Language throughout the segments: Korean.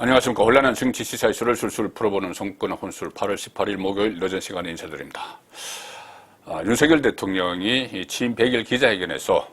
안녕하십니까. 혼란한 정치 시사 이슈를 술술 풀어보는 송권의 혼술 8월 18일 목요일 늦은 시간에 인사드립니다. 윤석열 대통령이 취임 100일 기자회견에서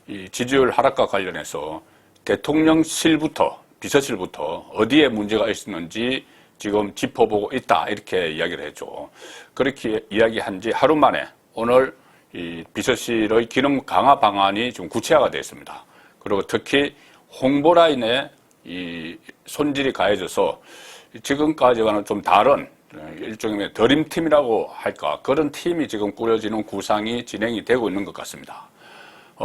이 지지율 하락과 관련해서 대통령실부터 비서실부터 어디에 문제가 있었는지 지금 짚어보고 있다 이렇게 이야기를 했죠. 그렇게 이야기한 지 하루 만에 오늘 이 비서실의 기능 강화 방안이 좀 구체화가 되어 있습니다. 그리고 특히 홍보 라인에 이 손질이 가해져서 지금까지와는 좀 다른 일종의 드림팀이라고 할까, 그런 팀이 지금 꾸려지는 구상이 진행이 되고 있는 것 같습니다.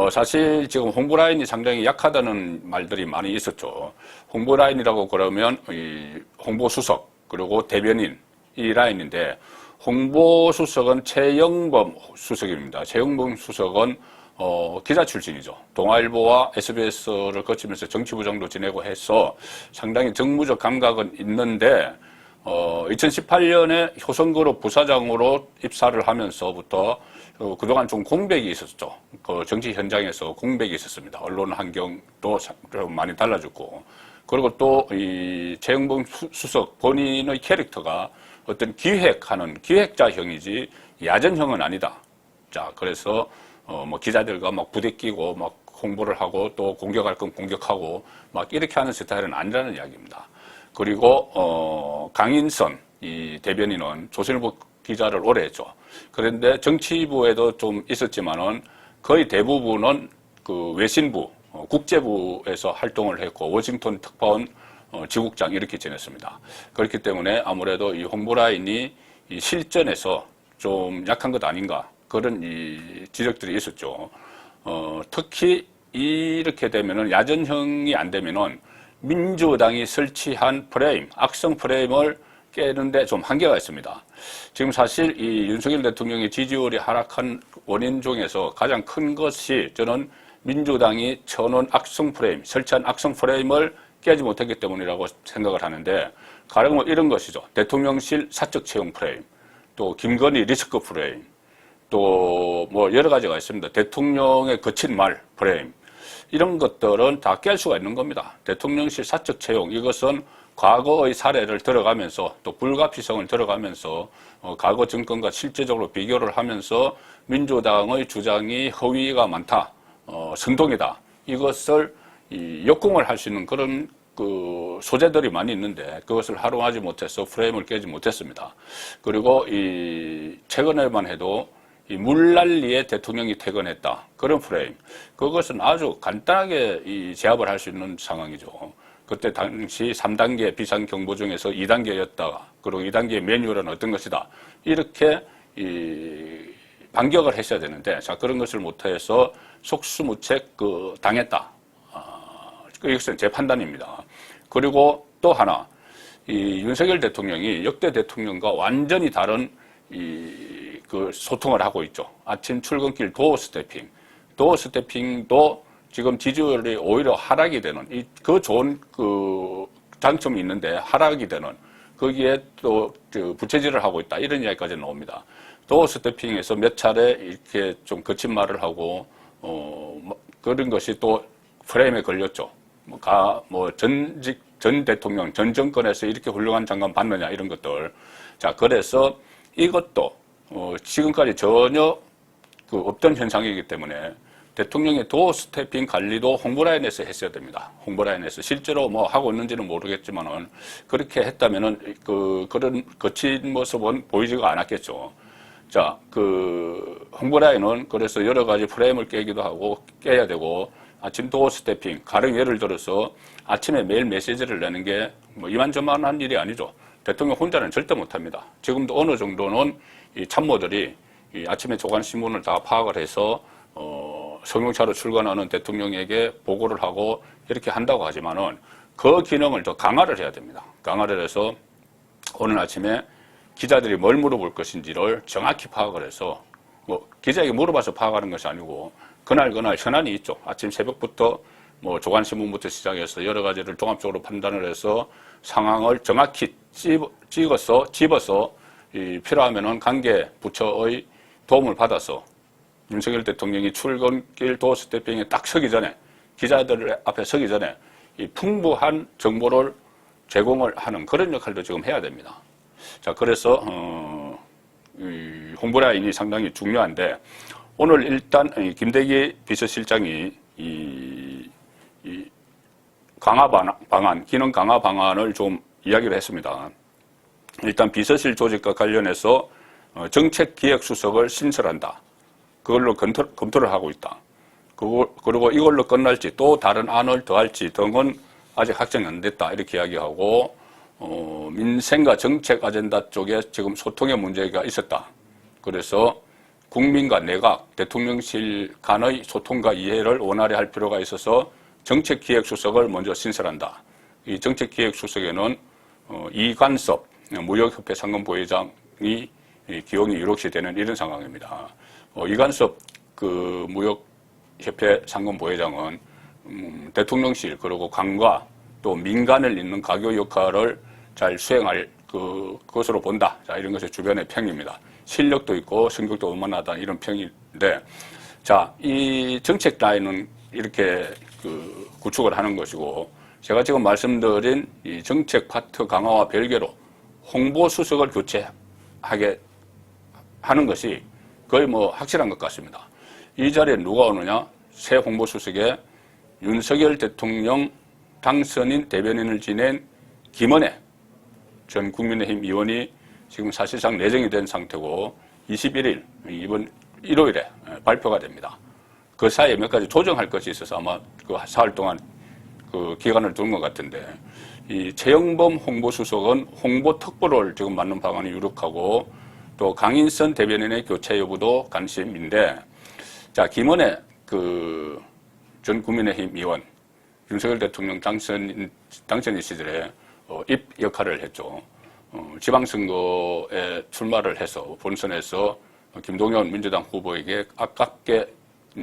사실 지금 홍보 라인이 상당히 약하다는 말들이 많이 있었죠. 홍보 라인이라고 그러면 이 홍보 수석 그리고 대변인 이 라인인데, 홍보 수석은 최영범 수석입니다. 최영범 수석은 기자 출신이죠. 동아일보와 SBS를 거치면서 정치부장도 지내고 해서 상당히 정무적 감각은 있는데 2018년에 효성그룹 부사장으로 입사를 하면서부터 그동안 좀 공백이 있었죠. 그 정치 현장에서 공백이 있었습니다. 언론 환경도 좀 많이 달라졌고, 그리고 또 이 최영범 수석 본인의 캐릭터가 어떤 기획하는 기획자형이지 야전형은 아니다. 자, 그래서 뭐 기자들과 막 부대끼고 막 홍보를 하고 또 공격할 건 공격하고 막 이렇게 하는 스타일은 아니라는 이야기입니다. 그리고 강인선 이 대변인은 조선일보 기자를 오래 했죠. 그런데 정치부에도 좀 있었지만은 거의 대부분은 그 외신부, 국제부에서 활동을 했고 워싱턴 특파원 지국장 이렇게 지냈습니다. 그렇기 때문에 아무래도 이 홍보 라인이 이 실전에서 좀 약한 것 아닌가, 그런 이 지적들이 있었죠. 특히 이렇게 되면은 야전형이 안 되면은 민주당이 설치한 프레임, 악성 프레임을 깨는데 좀 한계가 있습니다. 지금 사실 이 윤석열 대통령의 지지율이 하락한 원인 중에서 가장 큰 것이 저는 민주당이 쳐놓은 악성 프레임, 설치한 악성 프레임을 깨지 못했기 때문이라고 생각을 하는데, 가령 뭐 이런 것이죠. 대통령실 사적 채용 프레임, 또 김건희 리스크 프레임, 또 뭐 여러 가지가 있습니다. 대통령의 거친 말 프레임, 이런 것들은 다 깰 수가 있는 겁니다. 대통령실 사적 채용, 이것은 과거의 사례를 들어가면서 또 불가피성을 들어가면서 과거 정권과 실제적으로 비교를 하면서 민주당의 주장이 허위가 많다, 선동이다, 이것을 역공을 할 수 있는 그런 그 소재들이 많이 있는데 그것을 활용하지 못해서 프레임을 깨지 못했습니다. 그리고 이 최근에만 해도 이 물난리에 대통령이 퇴근했다, 그런 프레임, 그것은 아주 간단하게 이 제압을 할 수 있는 상황이죠. 그때 당시 3단계 비상경보 중에서 2단계였다가 그리고 2단계 매뉴얼은 어떤 것이다, 이렇게 이 반격을 했어야 되는데, 자, 그런 것을 못해서 속수무책 당했다. 이것은 제 판단입니다. 그리고 또 하나, 이 윤석열 대통령이 역대 대통령과 완전히 다른 그 소통을 하고 있죠. 아침 출근길 도어 스태핑도 지금 지지율이 오히려 하락이 되는, 그 좋은 그 장점이 있는데 하락이 되는, 거기에 또 부채질을 하고 있다, 이런 이야기까지 나옵니다. 도어 스태핑에서 몇 차례 이렇게 좀 거친 말을 하고 그런 것이 또 프레임에 걸렸죠. 전 대통령, 전 정권에서 이렇게 훌륭한 장관 받느냐, 이런 것들. 자, 그래서 이것도 지금까지 전혀 없던 현상이기 때문에 대통령의 도어 스태핑 관리도 홍보라인에서 했어야 됩니다. 홍보라인에서 실제로 뭐 하고 있는지는 모르겠지만은 그렇게 했다면은 그런 거친 모습은 보이지가 않았겠죠. 자, 홍보라인은 그래서 여러 가지 프레임을 깨기도 하고 깨야 되고, 아침 도어 스태핑, 가령 예를 들어서 아침에 매일 메시지를 내는 게 뭐 이만저만한 일이 아니죠. 대통령 혼자는 절대 못합니다. 지금도 어느 정도는 이 참모들이 이 아침에 조간신문을 다 파악을 해서 성용차로 출근하는 대통령에게 보고를 하고 이렇게 한다고 하지만은 그 기능을 더 강화를 해야 됩니다. 강화를 해서 오늘 아침에 기자들이 뭘 물어볼 것인지를 정확히 파악을 해서, 뭐 기자에게 물어봐서 파악하는 것이 아니고 그날 현안이 있죠. 아침 새벽부터 뭐 조간신문부터 시작해서 여러 가지를 종합적으로 판단을 해서 상황을 정확히 집어서 필요하면은 관계 부처의 도움을 받아서 윤석열 대통령이 출근길 도어 스태핑에 딱 서기 전에, 기자들 앞에 서기 전에 이 풍부한 정보를 제공을 하는 그런 역할도 지금 해야 됩니다. 자, 그래서 이 홍보라인이 상당히 중요한데 오늘 일단 김대기 비서실장이 이 강화 방안, 기능 강화 방안을 좀 이야기를 했습니다. 일단 비서실 조직과 관련해서 정책기획수석을 신설한다. 그걸로 검토를 하고 있다. 그리고 이걸로 끝날지 또 다른 안을 더할지 등은 아직 확정이 안 됐다. 이렇게 이야기하고 민생과 정책 아젠다 쪽에 지금 소통의 문제가 있었다. 그래서 국민과 내각, 대통령실 간의 소통과 이해를 원활히 할 필요가 있어서 정책기획수석을 먼저 신설한다. 이 정책기획수석에는 이관섭 무역협회 상근부회장이 기용이 유력시 되는 이런 상황입니다. 이관섭 그 무역협회 상근부회장은 대통령실 그리고 관과 또 민간을 잇는 가교 역할을 잘 수행할 것으로 본다. 자, 이런 것이 주변의 평입니다. 실력도 있고 성격도 원만하다 이런 평인데, 자, 이 정책 라인은 이렇게 구축을 하는 것이고, 제가 지금 말씀드린 이 정책 파트 강화와 별개로 홍보수석을 교체하게 하는 것이 거의 뭐 확실한 것 같습니다. 이 자리에 누가 오느냐? 새 홍보수석에 윤석열 대통령 당선인 대변인을 지낸 김은혜 전 국민의힘 의원이 지금 사실상 내정이 된 상태고 21일 이번 일요일에 발표가 됩니다. 그 사이에 몇 가지 조정할 것이 있어서 아마 그 사흘 동안 그 기간을 두는 것 같은데, 이 최영범 홍보수석은 홍보특보를 지금 맡는 방안이 유력하고 또 강인선 대변인의 교체 여부도 관심인데, 자, 김은혜 전 국민의힘 의원 윤석열 대통령 당선인 시절에 입 역할을 했죠. 지방선거에 출마를 해서 본선에서 김동연 민주당 후보에게 아깝게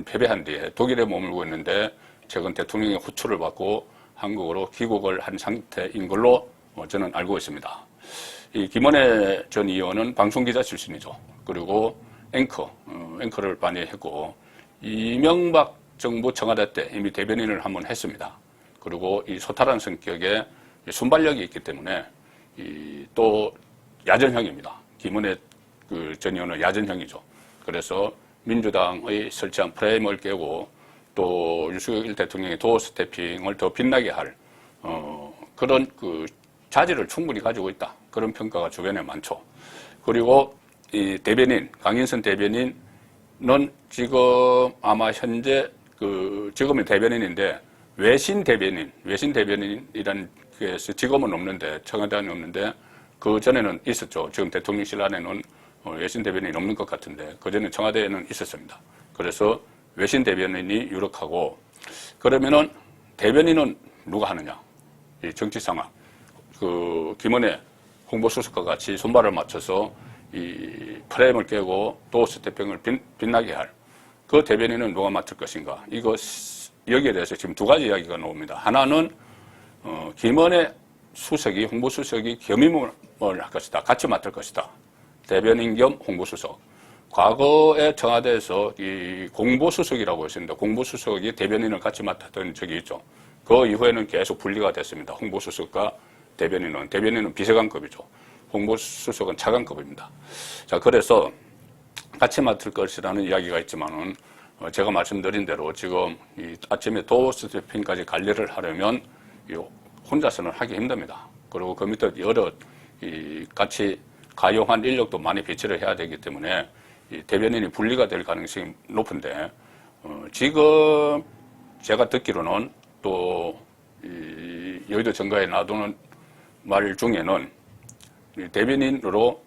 패배한 뒤에 독일에 머물고 있는데 최근 대통령의 호출을 받고 한국으로 귀국을 한 상태인 걸로 저는 알고 있습니다. 이 김은혜 전 의원은 방송기자 출신이죠. 그리고 앵커를 많이 했고 이명박 정부 청와대 때 이미 대변인을 한번 했습니다. 그리고 이 소탈한 성격에 순발력이 있기 때문에 또 야전형입니다. 김은혜 전 의원은 야전형이죠. 그래서 민주당의 설치한 프레임을 깨고 또 윤석열 대통령의 도어 스태핑을 더 빛나게 할 그런 자질을 충분히 가지고 있다. 그런 평가가 주변에 많죠. 그리고 이 대변인 강인선 대변인은 지금 아마 현재 지금은 대변인인데 외신 대변인이라는 게서 지금은 없는데 청와대는 없는데 그 전에는 있었죠. 지금 대통령실 안에는 외신 대변인이 없는 것 같은데 그 전에 청와대에는 있었습니다. 그래서 외신 대변인이 유력하고, 그러면은 대변인은 누가 하느냐? 이 정치 상황. 김은혜 홍보수석과 같이 손발을 맞춰서 이 프레임을 깨고 도어 스태핑을 빛나게 할 그 대변인은 누가 맡을 것인가? 여기에 대해서 지금 두 가지 이야기가 나옵니다. 하나는 김은혜 홍보수석이 겸임을 할 것이다. 같이 맡을 것이다. 대변인 겸 홍보수석. 과거에 청와대에서 이 공보수석이라고 했습니다. 공보수석이 대변인을 같이 맡았던 적이 있죠. 그 이후에는 계속 분리가 됐습니다. 홍보수석과 대변인은 비서관급이죠. 홍보수석은 차관급입니다. 자, 그래서 같이 맡을 것이라는 이야기가 있지만은 제가 말씀드린 대로 지금 이 아침에 도어 스태핑까지 관리를 하려면 혼자서는 하기 힘듭니다. 그리고 그 밑에 여러 같이 가용한 인력도 많이 배치를 해야 되기 때문에 이 대변인이 분리가 될 가능성이 높은데, 지금 제가 듣기로는 또 여의도 정가에 놔두는 말 중에는 대변인으로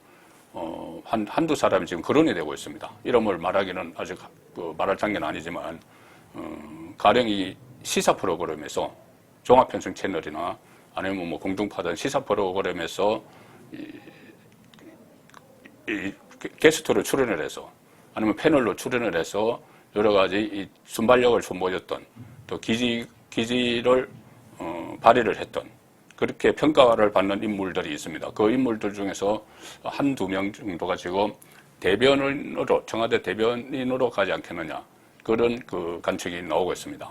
한두 사람이 지금 거론이 되고 있습니다. 이름을 말하기는 아직 말할 단계는 아니지만, 가령 이 시사 프로그램에서 종합편성 채널이나 아니면 뭐 공중파든 시사 프로그램에서 게스트로 출연을 해서 아니면 패널로 출연을 해서 여러 가지 이 순발력을 선보였던 또 기지를 발휘를 했던 그렇게 평가를 받는 인물들이 있습니다. 그 인물들 중에서 한두 명 정도가 지금 청와대 대변인으로 가지 않겠느냐, 그런 관측이 나오고 있습니다.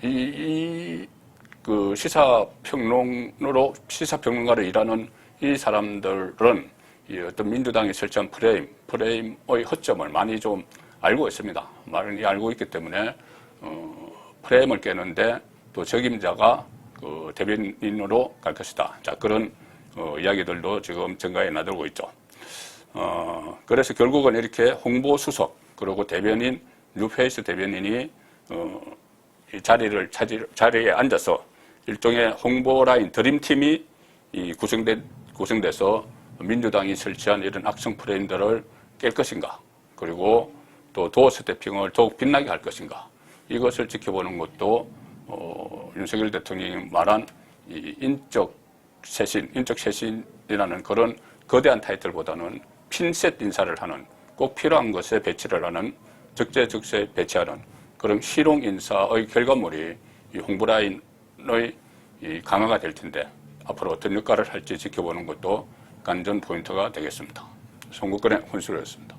이 그 시사평론가로 일하는 이 사람들은 이 어떤 민주당이 설치한 프레임의 허점을 많이 좀 알고 있습니다. 많이 알고 있기 때문에 프레임을 깨는데 또 적임자가 그 대변인으로 갈 것이다. 자, 그런 이야기들도 지금 전가에 나들고 있죠. 그래서 결국은 이렇게 홍보수석 그리고 대변인 뉴페이스 대변인이 이 자리에 앉아서 일종의 홍보라인 드림팀이 구성돼서 민주당이 설치한 이런 악성 프레임들을 깰 것인가, 그리고 또 도어 스태핑을 더욱 빛나게 할 것인가, 이것을 지켜보는 것도 윤석열 대통령이 말한 이 인적 쇄신이라는 그런 거대한 타이틀보다는 핀셋 인사를 하는, 꼭 필요한 것에 배치를 하는, 적재적소에 배치하는 그런 실용 인사의 결과물이 이 홍보라인의 이 강화가 될 텐데, 앞으로 어떤 역할을 할지 지켜보는 것도 관전 포인트가 되겠습니다. 송국근의 혼술이었습니다.